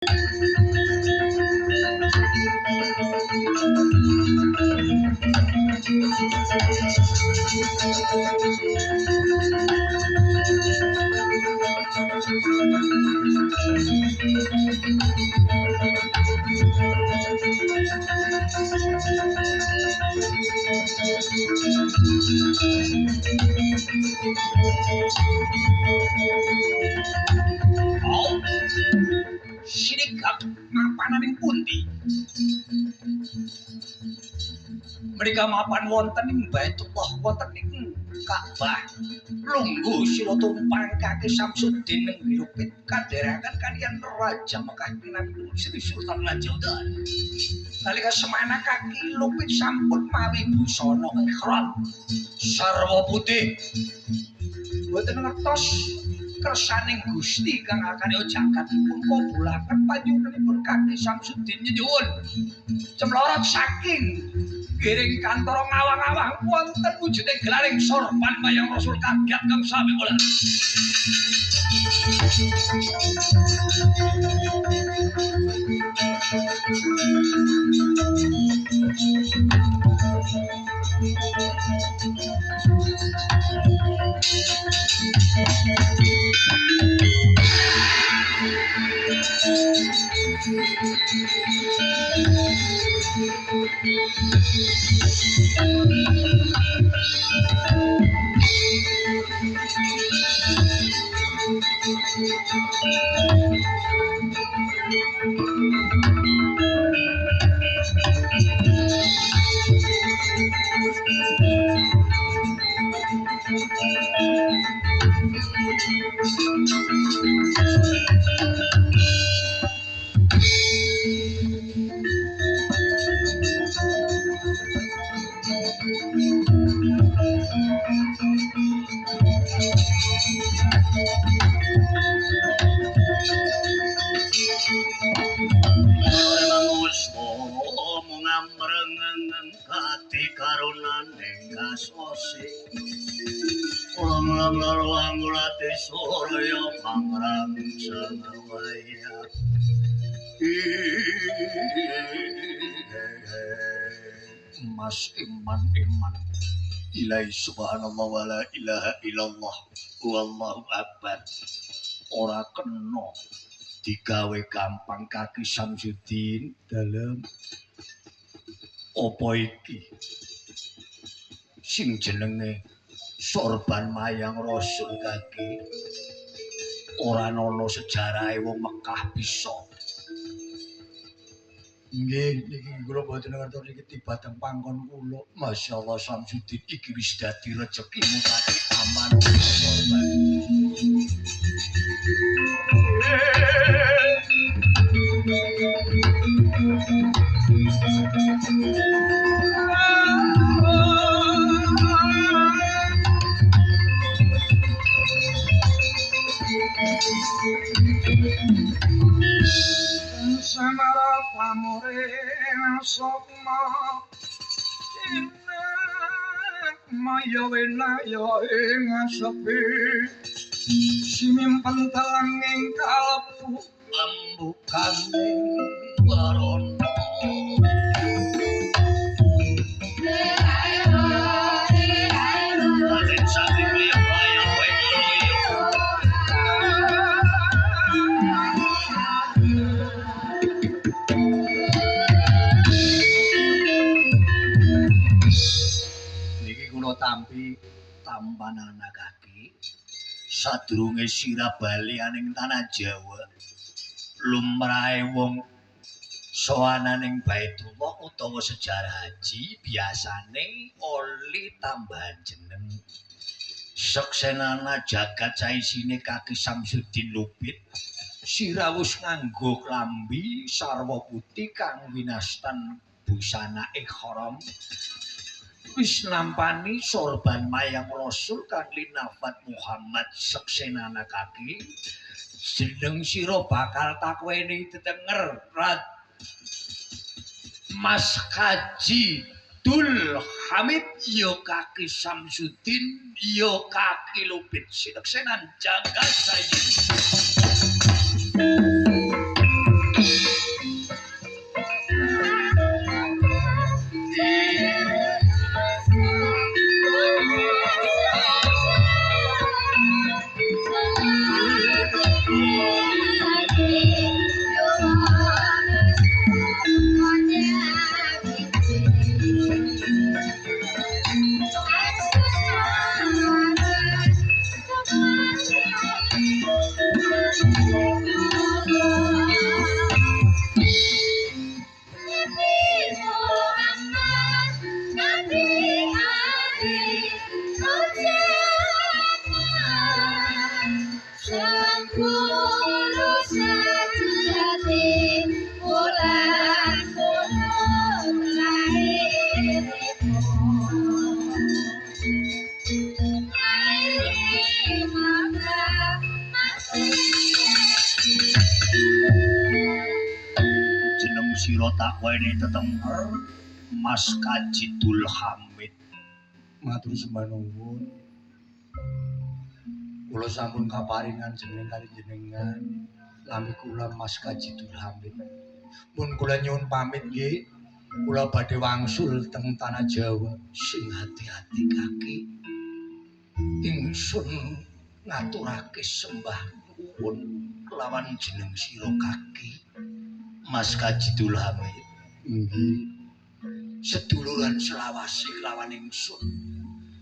Oh, sinigap mapanan ing pundi? Mereka mapan wonten ing Baitullah wonten ing Ka'bah. Lungguh sira tumpang kaki Samsudin ing Bilupit kadherengan kaliyan Raja Mekah pinanipun Sri Sultan Lanjaudan. Nalika semana kaki Lupit sampun mawi busana ihram sarwa putih. Boten ngertos kersaning Gusti kang akane jakatipun kabulaken panjenenganipun kaki Samsudin nyuwun cemlorot saking giring kantoro ngawang-awang wonten wujuding gelaring sorban mayang Rasul kaget kang sami kula. Mas iman ilahi subhanallah wa la ilaha illallah wallahu akbar. Ora kena digawe gampang kaki Samsudin dalam apa iki sing jenenge sorban mayang Rasul kaki ora ana sejarahe wong Mekah bisa. Nggih, niki kula boten ngertos iki tibateng panggon kula. Masyaallah Samsudin iki wis dadi rezekimu kaki aman sorban. Samara pamore sokma inna maya wena ya ing sepi simimpen telanging kalebu lembukaning warono. Tampi tampanana kaki sadurunge sira bali aning tanah Jawa lumrahe wong soananing Baitullah utawa sejarah haji biasane oli tambahan jeneng seksenana jagat saisine kaki Samsudin Lupit sira wis nganggo klambi sarwa putih kang winastan busana ihram wis nampani sorban mayang Rasul kang linafat Muhammad seksenana kaki jeneng sira bakal takweni tetenger Mas Haji Dul Hamid ya kaki Samsudin ya kaki Lupit sineksenan jagat saiki. sira tak wene tetenger Mas Kajidul Hamid. Matur sembah nuwun. Kula sampun kaparingan jeneng kali jenengan. Lami kula Mas Kajidul Hamid. Mun kula nyuwun pamit nggih. Kula badhe wangsul teng tanah Jawa. Sing hati-hati kaki. Ingsun ngaturake sembah nuwun kelawan jeneng sira kaki. Mas Kajidul Hamid. Nggih. Seduluran selawase kelawan ingsun.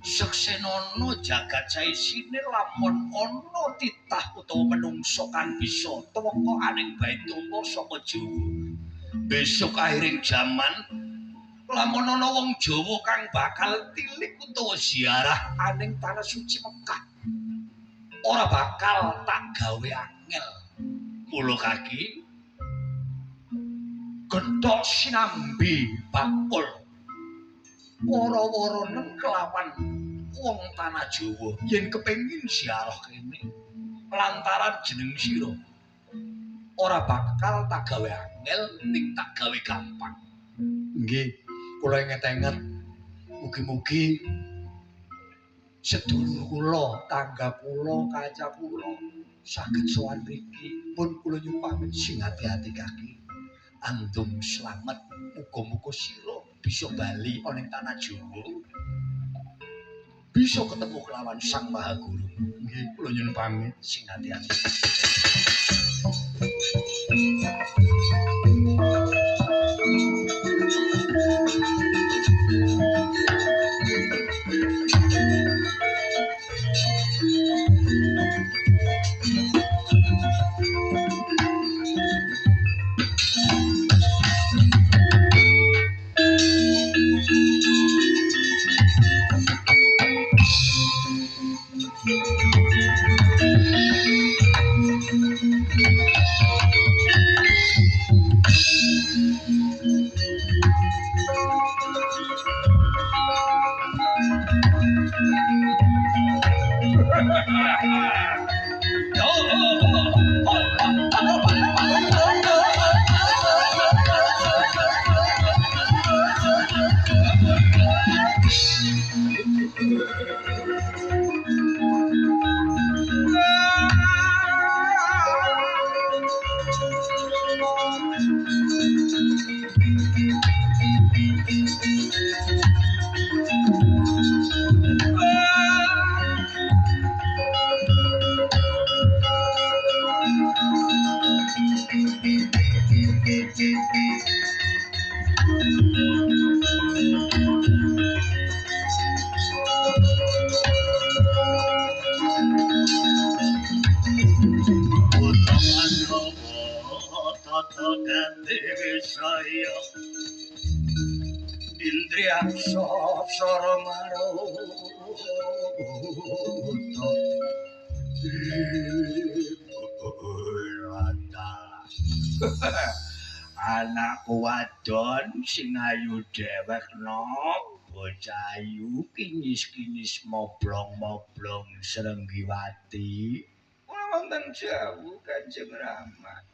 Seksenono jagat saisine lamun ana titah utawa menungso kang bisa teka aning Baitullah saka Jawa. Besok akhiring jaman lamun ana wong Jawa kang bakal tilik utawa ziarah aning tanah suci Mekah. Ora bakal tak gawe angel. Mula kaki gendhok sinambi bakul wara-waranen kelawan wong tanah Jawa yen kepengin ziarah kene lantaran jeneng sira ora bakal tak gawe angel ning tak gawe gampang. Nggih, kula inget-inget mugi-mugi sedulur kula, tangga kula, kanca kula saged sowan mriki. Pun kula nyuwun pamit Sing hati-hati kaki. Antum slamet, muga-muga sira bisa bali ana ing tanah Jawa. Bisa ketemu kelawan Sang Maha Guru. nggih kula nyuwun pamit. Sing hati-hati. Saya Indriaksa Saramaruta anakku wadon sing ayu dhewek nok bocah ayu kinyis-kinyis moblong-moblong Srenggiwati wonten jauh Kanjeng Rama.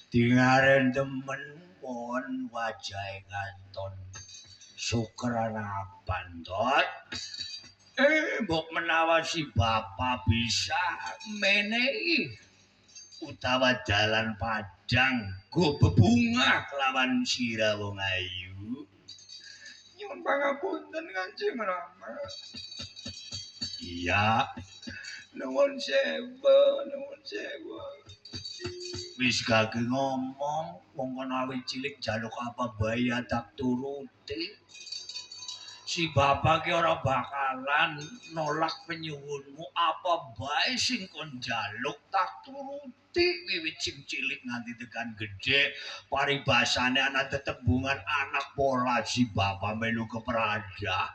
Dingaren temen pon wajahe kanton sukranapan dot. Mbok menawa si bapak bisa menehi utawa dalan padang go bebungah kelawan sira wong ayu. Nyuwun pangapunten Kanjeng Rama. Iya. Nuwun sewu, nuwun sewu. Wis gage ngomong, wong kono awit cilik jaluk apa bae tak turuti. Si bapak ki ora bakalan nolak penyuwunmu apa bae sing kon jaluk tak turuti wiwit sing cilik nganti tekan gedhe. Paribasane ana tetembungan anak pola si bapak melu keprada.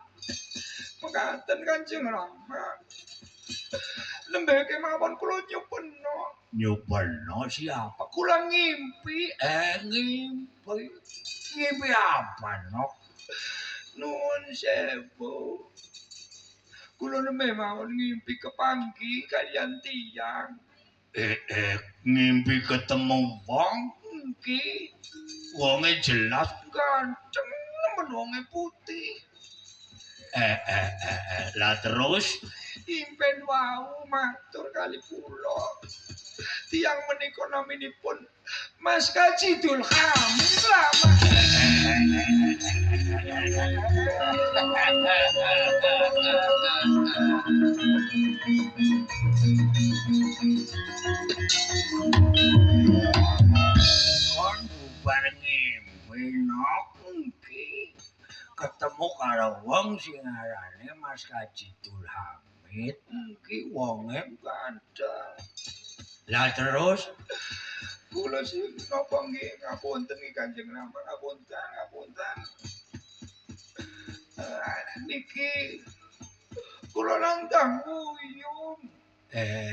Mekaten Kanjeng Rama. Lembeke mawon kula nyupena. Nyupena siapa? Kula ngimpi. Ngimpi. Ngimpi apa, Nok? Nuwun sewu. Kula nembe mawon ngimpi kepanggi kalian tiyang. Ngimpi ketemu wong? iki wonge jelas ganteng nemen wonge putih. Lah terus impen wau matur kali kula. Tiang menika naminipun Mas Kajidul Hamid Slamet. Kon bubar ngimpi nok iki ketemu karo wong sing arane Mas Kajidul Hamid iki wonge ganteng. Lah terus kula sing napa nggih ngapunten nggih Kanjeng Rama ngapunten. Niki kula nandang uyung.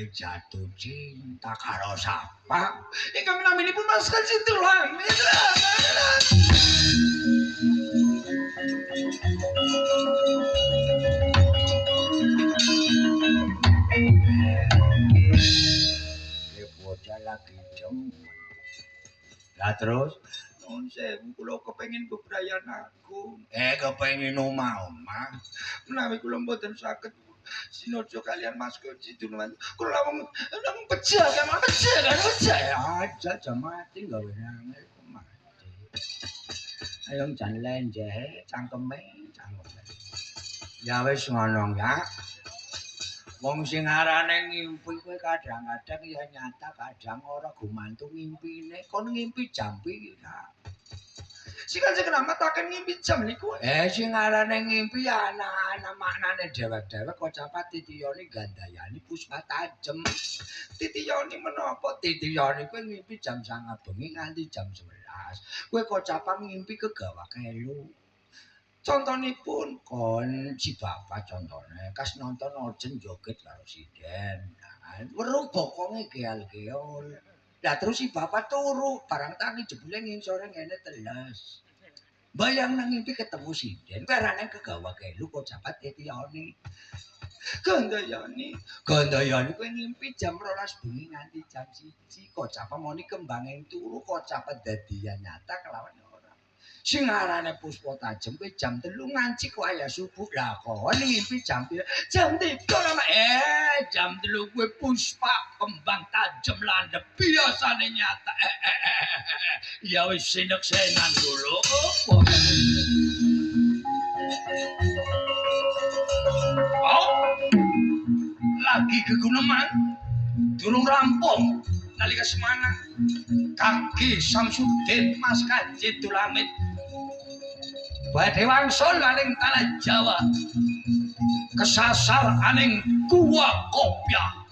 Jatuh cinta karo sapa? Ingkang naminipun Mas Kajidul Hamid. Bocah lagi demen. Lah terus nun sewu kula kepengin bebrayan agung. Kepengin omah-omah. Menawi kula mboten saged sinojo kalian Mas Kajidul Hamid. Kula namung pecah kan. Aja mati gawe angel mati. Ayo jan lenjeh cangkeme. Ya wis ngono ya. Wong sing arane ngimpi kuwi kadang-kadang ya nyata kadang ora gumantung ngimpine. Kon ngimpi jam pira? Sing Kanjeng Rama taken ngimpi jam niku. Sing arane ngimpi ya ana maknane dhewek-dhewek kocapan titiyane gandayani puspa tajem. Titiyane menapa? Titiyane kuwi ngimpi jam 09.30 bengi nganti jam 11. Kuwi kocapan ngimpi kegawa kelu. Contonipun kon si bapak contone kas nonton Ojen joget karo siden. Weruh bokonge geal-geol. Lah terus si bapak turu barang tangi jebule ngisore ngene teles. Bayang nang ngimpi ketemu siden, karane kegawa kelu kok japat etiyane. Gandayani kuwi ngimpi jam 12 bengi nganti jam 1 kok japat moni kembange turu kok japat dadian nyata kelawan sing arane puspa tajem kuwi jam 3 ngancik waya subuh. Lah kon ngimpi jam 3 nama jam 3 kuwi puspa kembang tajem landhep biasane nyata. Ya wis sinek-senan dulu. Lagi keguneman durung rampung nalika semana kaki Samsudin Mas Kajidul Hamid badhe wangsul aning tanah Jawa kesasar aning Gua Kopya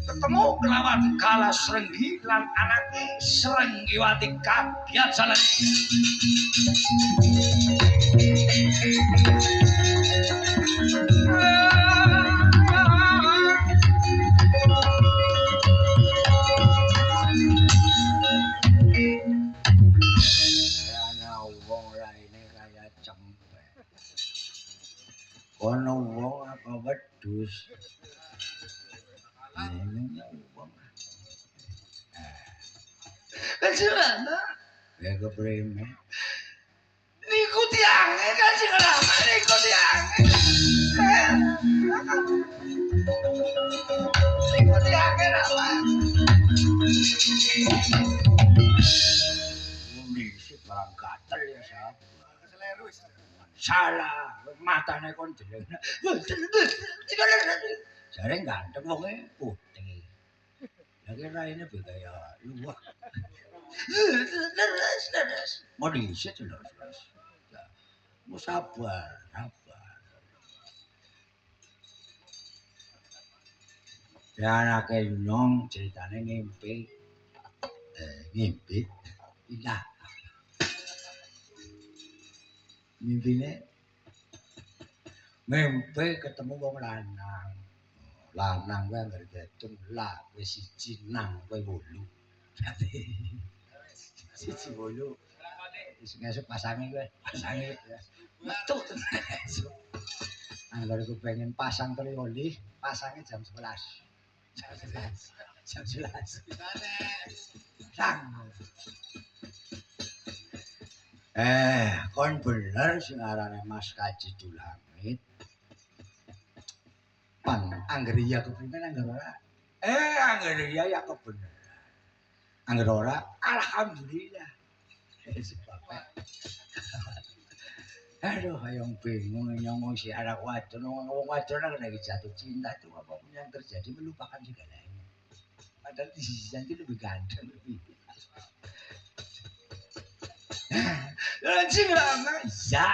ketemu kelawan Kala Srenggi lan anake Srenggiwati kagiat jalan kono wong apa wedhus. Wong. Kanjeng ya keprene. Niku tiange Kanjeng Rama niku tiange. Niku tiange Rama. Muni sik barang gatel ya sapa. Salah, matane kon jelek. Jare ganteng wonge putih. Lah ki raine kaya luwak. Leres. Mau disit leres. Mau sabar. Ya anake nyong ceritane ngimpi. Ilah. Mimpine mimpi ketemu wong lanang. Lanang kuwi anggere diitung lah wis 1 nang kowe 8. Dadi 1 8. Wis ngesuk pasange kowe. Pasange metu. Anggere kowe pengen pasang trioli, pasange jam 11. Jam 11. Sang. Kon bener sing arane Mas Kaji Dulamit. Pan angger iya keprimen angger ora? Angger iya ya kebener. Angger ora alhamdulillah. Aduh, hayang bingung nyong si anak wadon, wong wadon kan lagi jatuh cinta itu apapun yang terjadi melupakan segalanya. Padahal di sisi lain itu lebih ganteng lebih. Anjing lama, ya.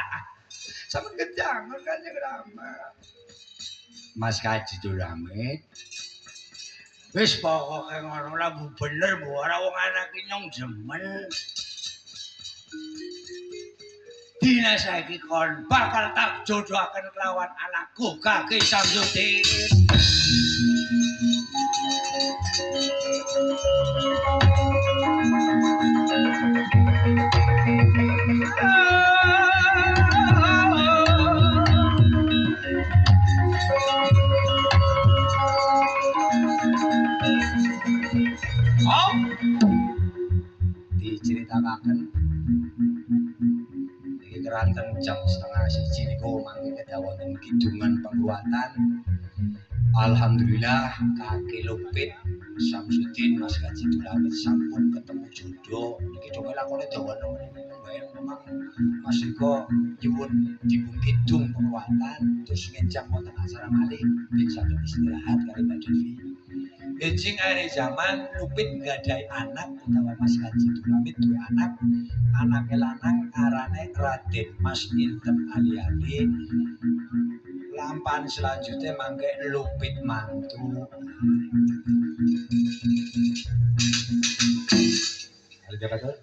Sama kejangan kan yang lama. Mas Kaji Dulamit. Wis pokoke ngono lah bu bener bu ora wong anak iki nyong demen. Dina saiki kon bakal tak jodohaken kelawan anakku Kaki Samsudin. Oh, diceritakan iki keranten jam 12:30 niku mangke kedawonten kidungan pengruatan. Alhamdulillah Kaki Lupit Samsudin Mas Kaji Dulamit sampun ketemu jodoh. Niki dong lakone dawa bayang memang Mas Eko nyuwun dipun kidung pengruatan terus ngenjang wonten acara malih ben saged istirahat kali Mbak Devi. Ejing akhir zaman Lupit nggadahi anak utawa Mas Kaji Dulamit duwe anak. Anake lanang arane Raden Mas Intem Ali-ali. Lampan selanjutnya mangke Lupit mantu. Ada betul?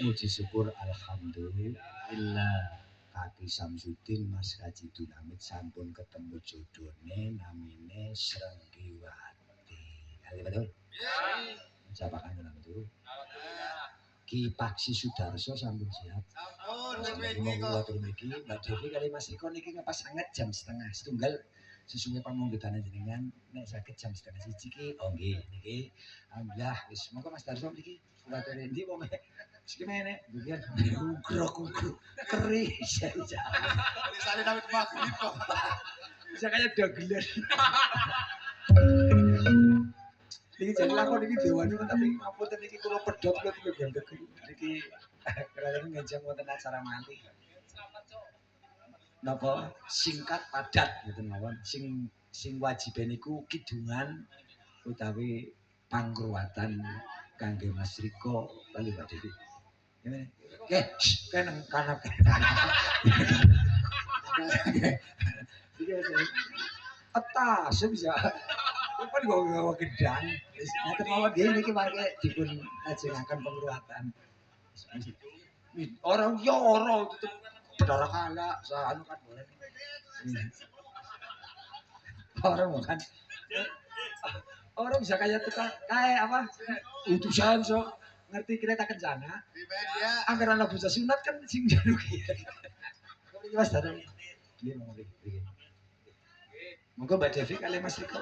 Puji syukur alhamdulillah. Kaki Samsudin Mas Kaji Dulamit sampun ketemu jodone namine Srenggiwati. Ada betul? Jabakan dalam turu. Ki Paksi Sudarso sampun siap. Monggo atur mriki Mbak Devi kali Mas Eko niki ngepas sanget jam 12:30 sesuai pamunggetan jenengan nek saged jam 12:30 iki oh nggih niki alhamdulillah wis monggo Mas Darso mriki atur endi wong iki meneh biyen ugro keris ya. Tulisane nang maghrib kok. Bisa kayak dagelan. Niki jadi lakon iki dewane tapi ngapunten iki kula pedhot kula iki gendeg niki kerana ngajeng wonten acara malih. Napa singkat padat gitu mawon sing wajibe niku kidungan utawi pangruwatan kangge Mas Riko kali Mbak Devi. Nggih, keneng kanap. Eta bisa. Kan gawa gedang. Wis ngoten mawon nggih niki mangke dipun ajengaken pangruwatan. Orang yo ora bedara kala anu kan boleh. Orang bukan orang bisa kayak tukang kayak apa utusan so ngerti kereta kencana anggaran lagu sunat kan sing jaruki Mas Dadang monggo Mbak Devi kali Mas Riko